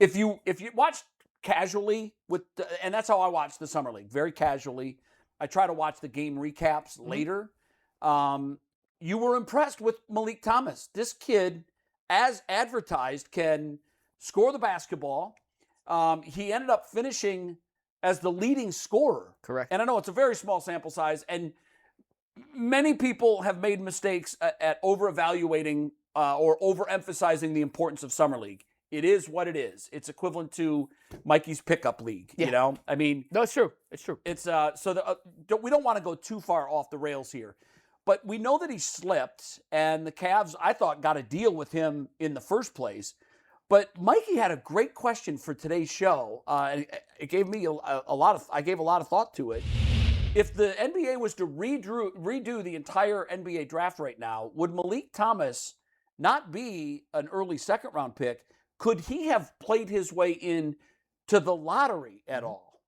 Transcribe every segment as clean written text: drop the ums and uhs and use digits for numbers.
if you watch casually and that's how I watch the Summer League, very casually. I try to watch the game recaps later. You were impressed with Meleek Thomas. This kid, as advertised, can score the basketball. He ended up finishing as the leading scorer. Correct. And I know it's a very small sample size, and many people have made mistakes at over-evaluating or overemphasizing the importance of Summer League. It is what it is. It's equivalent to Mikey's pickup league. Yeah. You know, I mean, No, it's true. It's true. it's we don't want to go too far off the rails here, but we know that he slipped, and the Cavs, I thought, got a deal with him in the first place. But Mikey had a great question for today's show. And it gave me I gave a lot of thought to it. If the NBA was to redo the entire NBA draft right now, would Meleek Thomas not be an early second-round pick? Could he have played his way in to the lottery at all?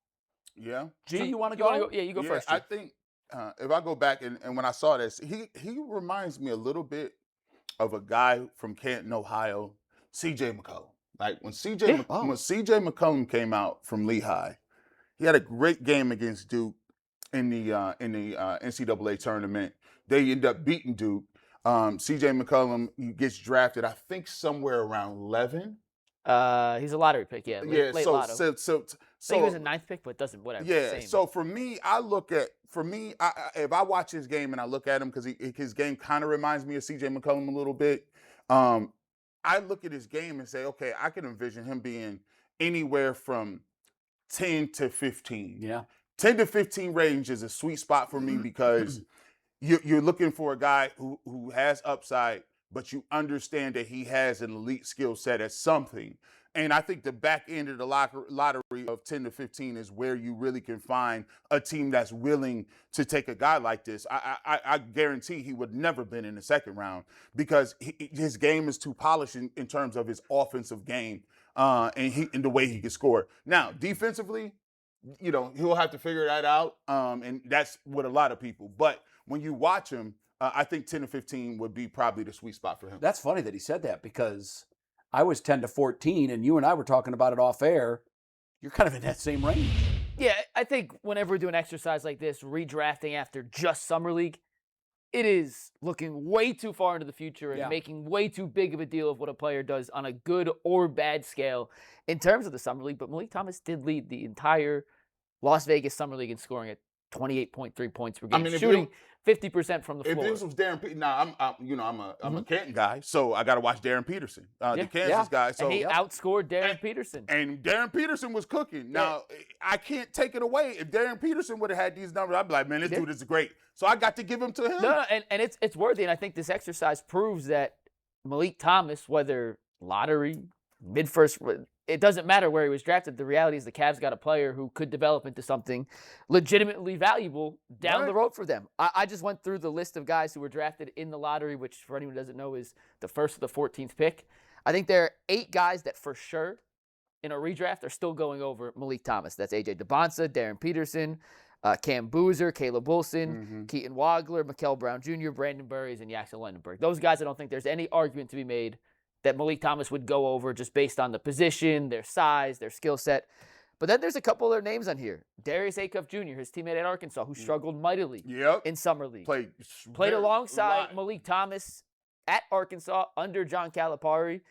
Yeah. G, you want to go? Yeah, you go first. G. I think if I go back and when I saw this, he reminds me a little bit of a guy from Canton, Ohio, C.J. McCollum. Like when C.J. McCollum came out from Lehigh, he had a great game against Duke in the NCAA tournament. They ended up beating Duke. C.J. McCollum gets drafted, I think, somewhere around 11. He's a lottery pick, yeah. Late lotto. So I think he was a ninth pick, but doesn't, whatever. Yeah, same. so for me, if I watch his game and I look at him, because his game kind of reminds me of C.J. McCollum a little bit, I look at his game and say, okay, I can envision him being anywhere from 10 to 15. Yeah. 10 to 15 range is a sweet spot for me because you're looking for a guy who has upside, but you understand that he has an elite skill set at something. And I think the back end of the lottery of 10 to 15 is where you really can find a team that's willing to take a guy like this. I guarantee he would never been in the second round because his game is too polished in terms of his offensive game and the way he can score. Now, defensively, he'll have to figure that out, and that's with a lot of people. But when you watch him, I think 10 to 15 would be probably the sweet spot for him. That's funny that he said that because I was 10 to 14, and you and I were talking about it off air. You're kind of in that same range. Yeah, I think whenever we do an exercise like this, redrafting after just Summer League, it is looking way too far into the future and making way too big of a deal of what a player does on a good or bad scale in terms of the Summer League. But Meleek Thomas did lead the entire Las Vegas Summer League in scoring at 28.3 points per game, shooting 50% from the floor. If this was Darren Peterson, I'm a Canton guy, so I got to watch Darren Peterson, the Kansas guy. So and he outscored Darren Peterson. And Darren Peterson was cooking. Now, I can't take it away. If Darren Peterson would have had these numbers, I'd be like, man, this dude is great. So I got to give him to him. No, and it's worthy. And I think this exercise proves that Meleek Thomas, whether lottery, mid-first, it doesn't matter where he was drafted. The reality is the Cavs got a player who could develop into something legitimately valuable down the road for them. I just went through the list of guys who were drafted in the lottery, which for anyone who doesn't know is the first or the 14th pick. I think there are 8 guys that for sure in a redraft are still going over Meleek Thomas. That's A.J. DeBonsa, Darren Peterson, Cam Boozer, Caleb Wilson, Keaton Wagler, Mikel Brown Jr., Brandon Burries, and Jackson Lendenberg. Those guys, I don't think there's any argument to be made that Meleek Thomas would go over just based on the position, their size, their skill set. But then there's a couple other names on here. Darius Acuff Jr., his teammate at Arkansas, who struggled mightily in Summer League. Played alongside Meleek Thomas at Arkansas under John Calipari.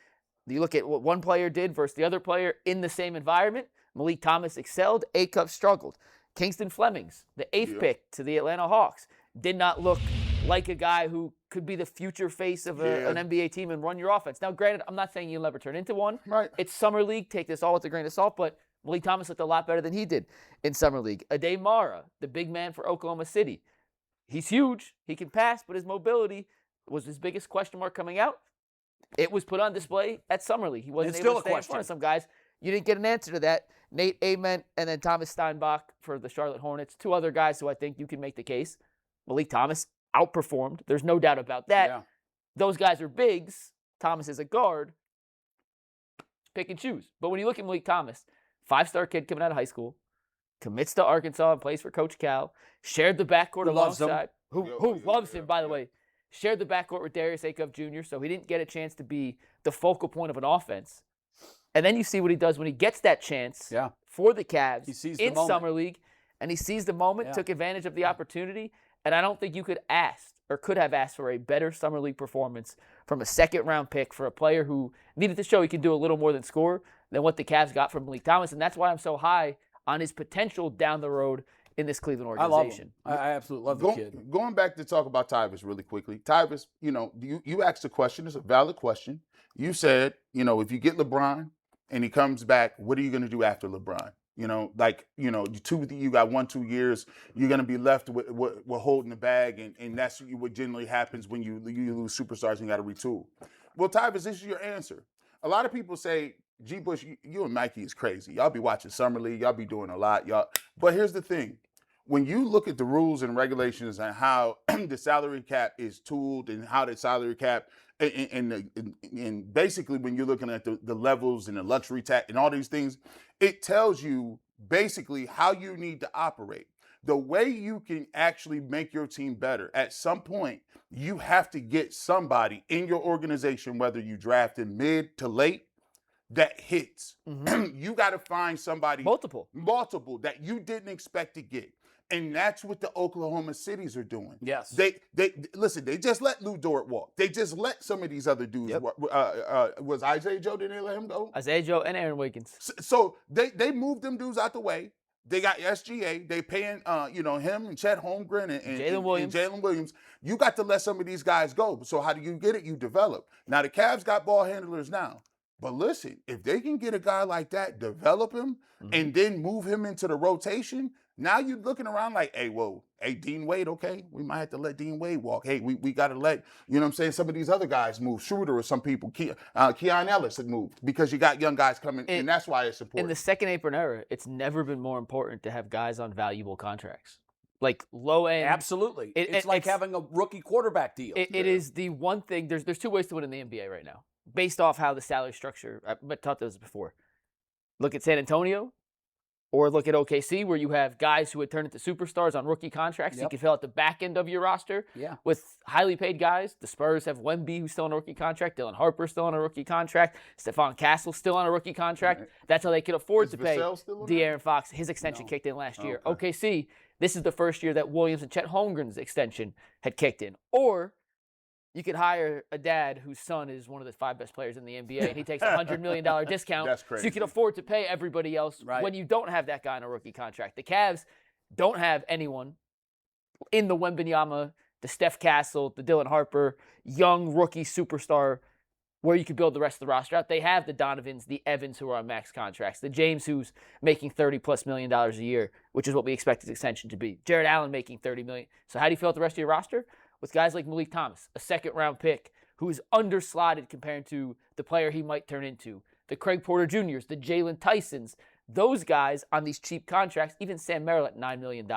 You look at what one player did versus the other player in the same environment. Meleek Thomas excelled. Acuff struggled. Kingston Flemings, the 8th pick to the Atlanta Hawks, did not look like a guy who could be the future face of an NBA team and run your offense. Now, granted, I'm not saying you'll never turn into one. Right. It's Summer League. Take this all with a grain of salt, but Meleek Thomas looked a lot better than he did in Summer League. Ade Mara, the big man for Oklahoma City. He's huge. He can pass, but his mobility was his biggest question mark coming out. It was put on display at Summer League. He wasn't able to stay in front of some guys. You didn't get an answer to that. Nate Ament and then Thomas Steinbach for the Charlotte Hornets. 2 other guys who I think you can make the case. Meleek Thomas outperformed. There's no doubt about that. Yeah. Those guys are bigs. Thomas is a guard. Pick and choose. But when you look at Meleek Thomas, 5-star kid coming out of high school, commits to Arkansas and plays for Coach Cal, shared the backcourt alongside, who loves him, by the way, shared the backcourt with Darius Acuff Jr., so he didn't get a chance to be the focal point of an offense. And then you see what he does when he gets that chance Yeah. for the Cavs He sees the in moment. Summer League, and he sees the moment, Yeah. took advantage of the opportunity, and I don't think you could have asked for a better Summer League performance from a second-round pick for a player who needed to show he could do a little more than score than what the Cavs got from Meleek Thomas, and that's why I'm so high on his potential down the road in this Cleveland I love organization. him. I absolutely love the kid. Going back to talk about Tyvus really quickly. Tyvus, you asked a question. It's a valid question. You said, if you get LeBron and he comes back, what are you going to do after LeBron? You got 1-2 years. You're going to be left with holding the bag, and that's what generally happens when you lose superstars and you got to retool. Well, Tyvus, this is your answer. A lot of people say, G. Bush, you and Mikey is crazy. Y'all be watching Summer League. Y'all be doing a lot. But here's the thing. When you look at the rules and regulations and how the salary cap is tooled and how the salary cap and basically when you're looking at the levels and the luxury tax and all these things, it tells you basically how you need to operate. The way you can actually make your team better, at some point, you have to get somebody in your organization, whether you draft in mid to late, that hits. Mm-hmm. You got to find somebody Multiple that you didn't expect to get. And that's what the Oklahoma Cities are doing. Yes. They listen, they just let Lou Dort walk. They just let some of these other dudes walk. Was Isaiah Joe, didn't they let him go? Isaiah Joe and Aaron Wiggins. So they moved them dudes out the way. They got SGA. They paying him and Chet Holmgren and Jalen Williams. You got to let some of these guys go. So how do you get it? You develop. Now the Cavs got ball handlers now. But listen, if they can get a guy like that, develop him, and then move him into the rotation, now you're looking around like, hey, Dean Wade, okay, we might have to let Dean Wade walk. Hey, we got to let, some of these other guys move. Schroeder or some people, Keon Ellis had moved because you got young guys coming, and that's why it's important. In the second apron era, it's never been more important to have guys on valuable contracts. Like low end. Absolutely. It's like having a rookie quarterback deal. It is the one thing. There's two ways to win in the NBA right now, based off how the salary structure. I taught this before. Look at San Antonio, or look at OKC, where you have guys who would turn into superstars on rookie contracts. You can fill out the back end of your roster with highly paid guys. The Spurs have Wemby, who's still on a rookie contract. Dylan Harper's still on a rookie contract. Stephon Castle's still on a rookie contract. That's how they can afford to pay De'Aaron Fox. His extension kicked in last year. Okay. OKC, this is the first year that Williams and Chet Holmgren's extension had kicked in. Or you could hire a dad whose son is one of the 5 best players in the NBA, and he takes a $100 million discount. That's crazy. So you can afford to pay everybody else when you don't have that guy on a rookie contract. The Cavs don't have anyone in the Wembanyama, the Steph Castle, the Dylan Harper, young rookie superstar where you could build the rest of the roster out. They have the Donovans, the Evans who are on max contracts, the James who's making $30+ million a year, which is what we expect his extension to be. Jared Allen making $30 million. So how do you feel about the rest of your roster? With guys like Meleek Thomas, a second-round pick who is underslotted compared to the player he might turn into, the Craig Porter Jr.'s, the Jalen Tysons, those guys on these cheap contracts, even Sam Merrill at $9 million,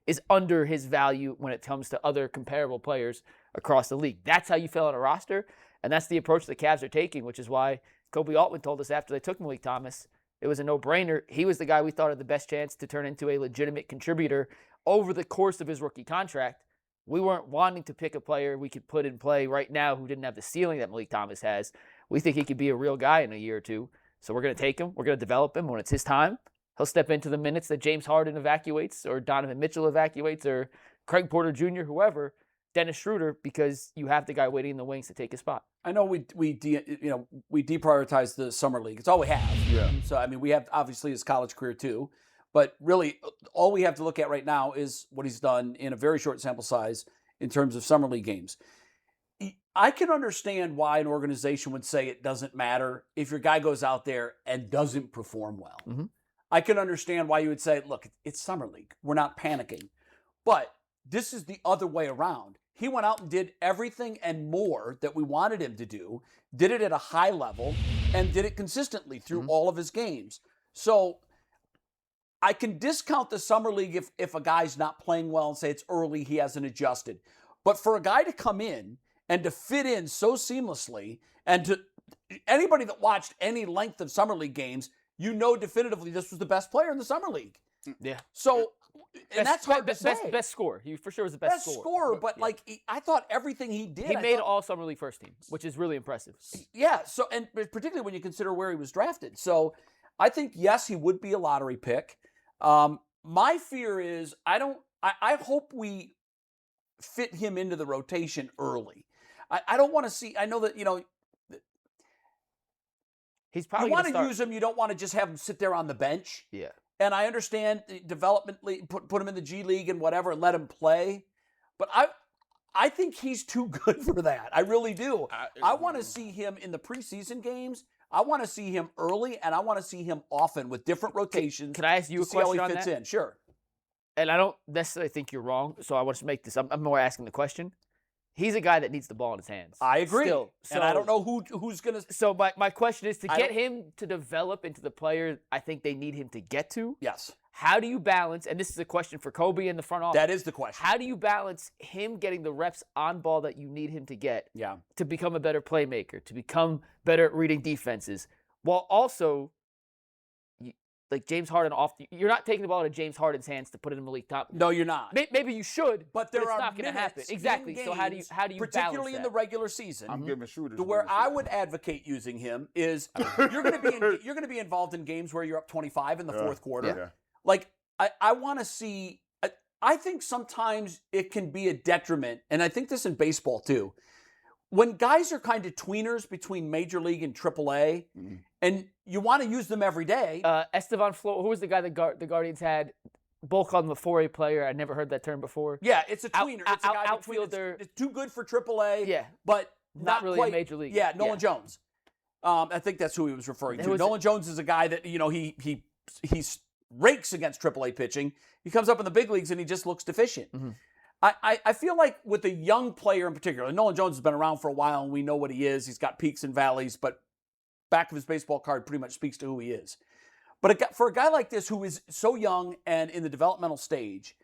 is under his value when it comes to other comparable players across the league. That's how you fill out a roster, and that's the approach the Cavs are taking, which is why Koby Altman told us after they took Meleek Thomas, it was a no-brainer. He was the guy we thought had the best chance to turn into a legitimate contributor over the course of his rookie contract. We weren't wanting to pick a player we could put in play right now who didn't have the ceiling that Meleek Thomas has. We think he could be a real guy in a year or two. So we're going to take him. We're going to develop him. When it's his time, he'll step into the minutes that James Harden evacuates or Donovan Mitchell evacuates or Craig Porter Jr., whoever, Dennis Schroeder, because you have the guy waiting in the wings to take his spot. I know we deprioritize the summer league. It's all we have. Yeah. So I mean, we have obviously his college career too, but really all we have to look at right now is what he's done in a very short sample size in terms of summer league games. I can understand why an organization would say it doesn't matter if your guy goes out there and doesn't perform well. Mm-hmm. I can understand why you would say, look, it's summer league. We're not panicking. But this is the other way around. He went out and did everything and more that we wanted him to do, did it at a high level, and did it consistently through all of his games. So I can discount the summer league if a guy's not playing well and say it's early, he hasn't adjusted. But for a guy to come in and to fit in so seamlessly, and to anybody that watched any length of summer league games, you know definitively this was the best player in the summer league. Yeah. So And that's hard to say. Best scorer. He for sure was the best scorer, but I thought everything he did. He made all summer league first team, which is really impressive. Yeah. So, and particularly when you consider where he was drafted. So, I think yes, he would be a lottery pick. My fear is I hope we fit him into the rotation early. I don't want to see. I know that he's probably you want to use him. You don't want to just have him sit there on the bench. Yeah. And I understand developmentally, put him in the G League and whatever, and let him play. But I think he's too good for that. I really do. I want to see him in the preseason games. I want to see him early, and I want to see him often with different rotations. Can I ask you a question how on he fits that? in? Sure. And I don't necessarily think you're wrong, so I want to make this. I'm more asking the question. He's a guy that needs the ball in his hands. I agree. Still. And I don't know who's going to. So my question is to get him to develop into the player I think they need him to get to. Yes. How do you balance, and this is a question for Koby in the front office. That is the question. How do you balance him getting the reps on ball that you need him to get to become a better playmaker, to become better at reading defenses, while also, like James Harden you're not taking the ball out of James Harden's hands to put it in Meleek Thomas. No, you're not. Maybe you should, but it's are not going to happen. Exactly. So how do you particularly balance in that? the regular season? I'm giving shooters. To where I would advocate using him is you're going to be involved in games where you're up 25 in the fourth quarter. Yeah. Like I want to see. I think sometimes it can be a detriment, and I think this in baseball too. When guys are kind of tweeners between Major League and AAA, and you want to use them every day. Estevan Flores, who was the guy that the Guardians had? Both called him a 4A player. I never heard that term before. Yeah, it's a tweener. It's a guy outfielder. It's too good for AAA. Yeah, but not really quite, in Major League. Yeah, Nolan Jones. I think that's who he was referring to. Nolan Jones is a guy that he rakes against AAA pitching. He comes up in the big leagues and he just looks deficient. Mm-hmm. I feel like with a young player in particular, Nolan Jones has been around for a while and we know what he is. He's got peaks and valleys, but back of his baseball card pretty much speaks to who he is. But for a guy like this who is so young and in the developmental stage,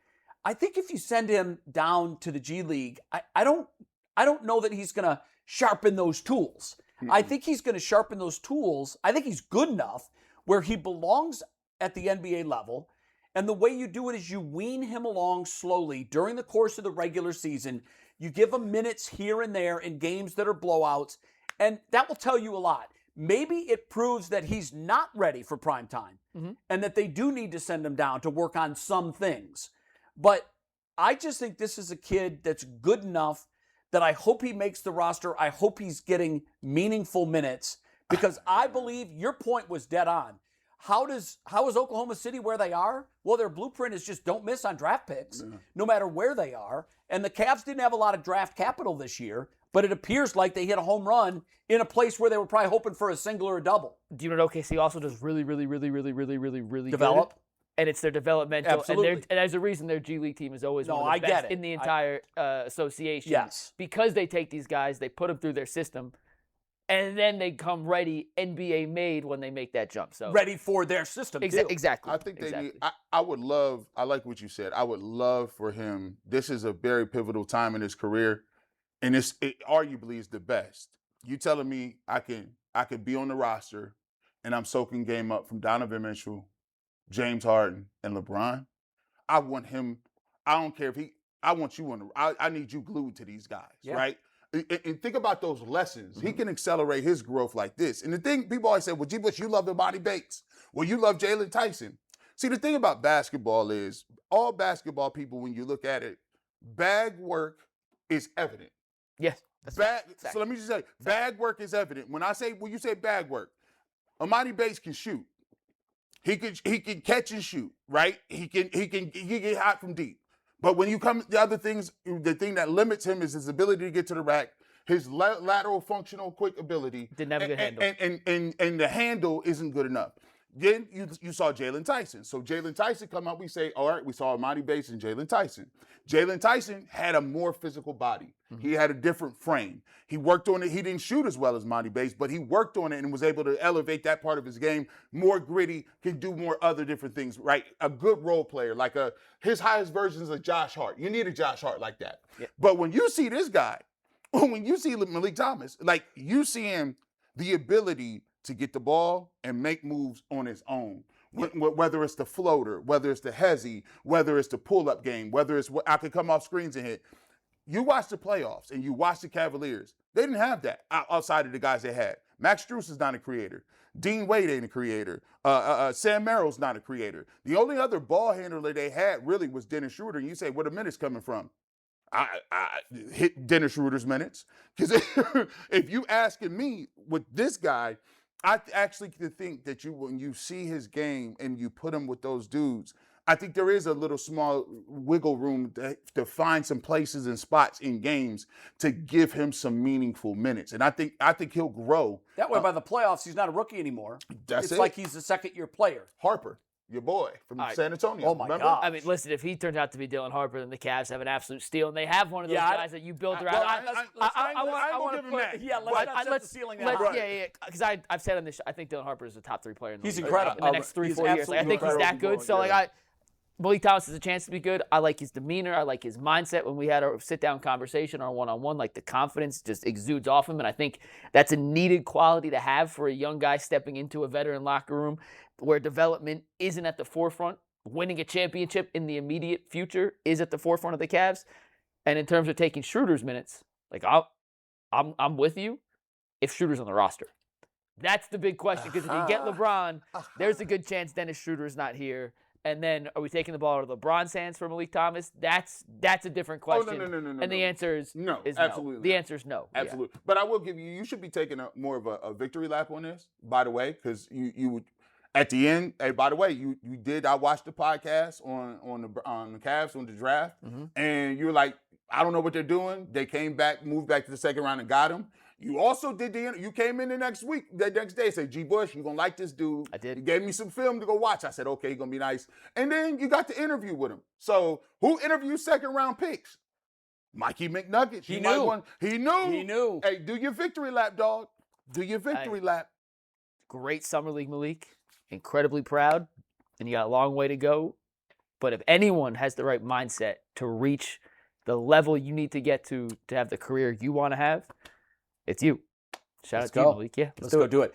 I think if you send him down to the G League, I don't know that he's going to sharpen those tools. Mm-hmm. I think he's going to sharpen those tools. I think he's good enough where he belongs at the NBA level. And the way you do it is you wean him along slowly during the course of the regular season. You give him minutes here and there in games that are blowouts, and that will tell you a lot. Maybe it proves that he's not ready for prime time and that they do need to send him down to work on some things. But I just think this is a kid that's good enough that I hope he makes the roster. I hope he's getting meaningful minutes because I believe your point was dead on. How is Oklahoma City where they are? Well, their blueprint is just don't miss on draft picks, no matter where they are. And the Cavs didn't have a lot of draft capital this year, but it appears like they hit a home run in a place where they were probably hoping for a single or a double. Do you know what OKC also does really develop? Good? And it's their developmental. Absolutely. And there's a reason their G League team is always one of the best in the entire association. Yes. Because they take these guys, they put them through their system, and then they come ready, NBA made when they make that jump. So ready for their system, too. Exactly. I think they need. I would love. I like what you said. I would love for him. This is a very pivotal time in his career, and it arguably is the best. You telling me I could be on the roster, and I'm soaking game up from Donovan Mitchell, James Harden, and LeBron. I want him. I don't care if he. I want you on the. I need you glued to these guys, right? And think about those lessons. He can accelerate his growth like this. And the thing, people always say, well, G. Bush, you love Imani Bates. Well, you love Jalen Tyson. See, the thing about basketball is all basketball people, when you look at it, bag work is evident. Yes. So let me just say, bag work is evident. When you say bag work, Imani Bates can shoot. He can catch and shoot, right? He can get hot from deep. But when you come to the other things, the thing that limits him is his ability to get to the rack, his lateral functional quick ability. Didn't have a good handle. And the handle isn't good enough. Then you saw Jalen Tyson. So Jalen Tyson come out, we say, all right, we saw Imani Bates and Jalen Tyson. Jalen Tyson had a more physical body. He had a different frame. He worked on it. He didn't shoot as well as Imani Bates, but he worked on it and was able to elevate that part of his game. More gritty, can do more other different things, right? A good role player, like his highest version is a Josh Hart. You need a Josh Hart like that. Yeah. But when you see this guy, when you see Meleek Thomas, like you see him, the ability to get the ball and make moves on his own. Whether it's the floater, whether it's the hezzy, whether it's the pull-up game, whether it's I could come off screens and hit. You watch the playoffs and you watch the Cavaliers. They didn't have that outside of the guys they had. Max Strus is not a creator. Dean Wade ain't a creator. Sam Merrill's not a creator. The only other ball handler they had really was Dennis Schroeder. And you say, where the minutes coming from? I hit Dennis Schroeder's minutes. Because if you asking me with this guy, I actually think that when you see his game and you put him with those dudes, I think there is a little small wiggle room to find some places and spots in games to give him some meaningful minutes. And I think he'll grow. That way, by the playoffs, he's not a rookie anymore. That's it's it. like he's a second-year player. Harper, your boy from San Antonio. Oh, my remember? God. I mean, listen, if he turns out to be Dylan Harper, then the Cavs have an absolute steal, and they have one of those guys that you build around. I want to give him that. Yeah, let's not set the ceiling that high. Yeah, because I've said on this show, I think Dylan Harper is a top 3 player in the He's league incredible. in the next 3-4 years. Like, I think he's that good. So, Meleek Thomas has a chance to be good. I like his demeanor. I like his mindset. When we had our sit-down conversation, our one-on-one, like the confidence just exudes off him. And I think that's a needed quality to have for a young guy stepping into a veteran locker room where development isn't at the forefront. Winning a championship in the immediate future is at the forefront of the Cavs. And in terms of taking Schroeder's minutes, like I'm with you if Schroeder's on the roster. That's the big question, because if you get LeBron, there's a good chance Dennis Schroeder is not here. And then, are we taking the ball out of LeBron's hands for Meleek Thomas? That's a different question. Oh, no. And the answer is no. Absolutely. The answer is no. Absolutely. Yeah. But I will give you should be taking more of a victory lap on this, by the way, because you would, at the end, hey, by the way, I watched the podcast on the Cavs on the draft, and you were like, I don't know what they're doing. They came back, moved back to the second round and got him. You also did you came in the next day, said, G. Bush, you're going to like this dude. I did. You gave me some film to go watch. I said, okay, he's going to be nice. And then you got to interview with him. So who interviews second round picks? Mikey McNuggets. He knew. He knew. He knew. Hey, do your victory lap, dog. Do your victory lap. Great summer league, Meleek. Incredibly proud. And you got a long way to go. But if anyone has the right mindset to reach the level you need to get to have the career you want to have, it's you. Shout out to you, Meleek. Yeah, let's go do it.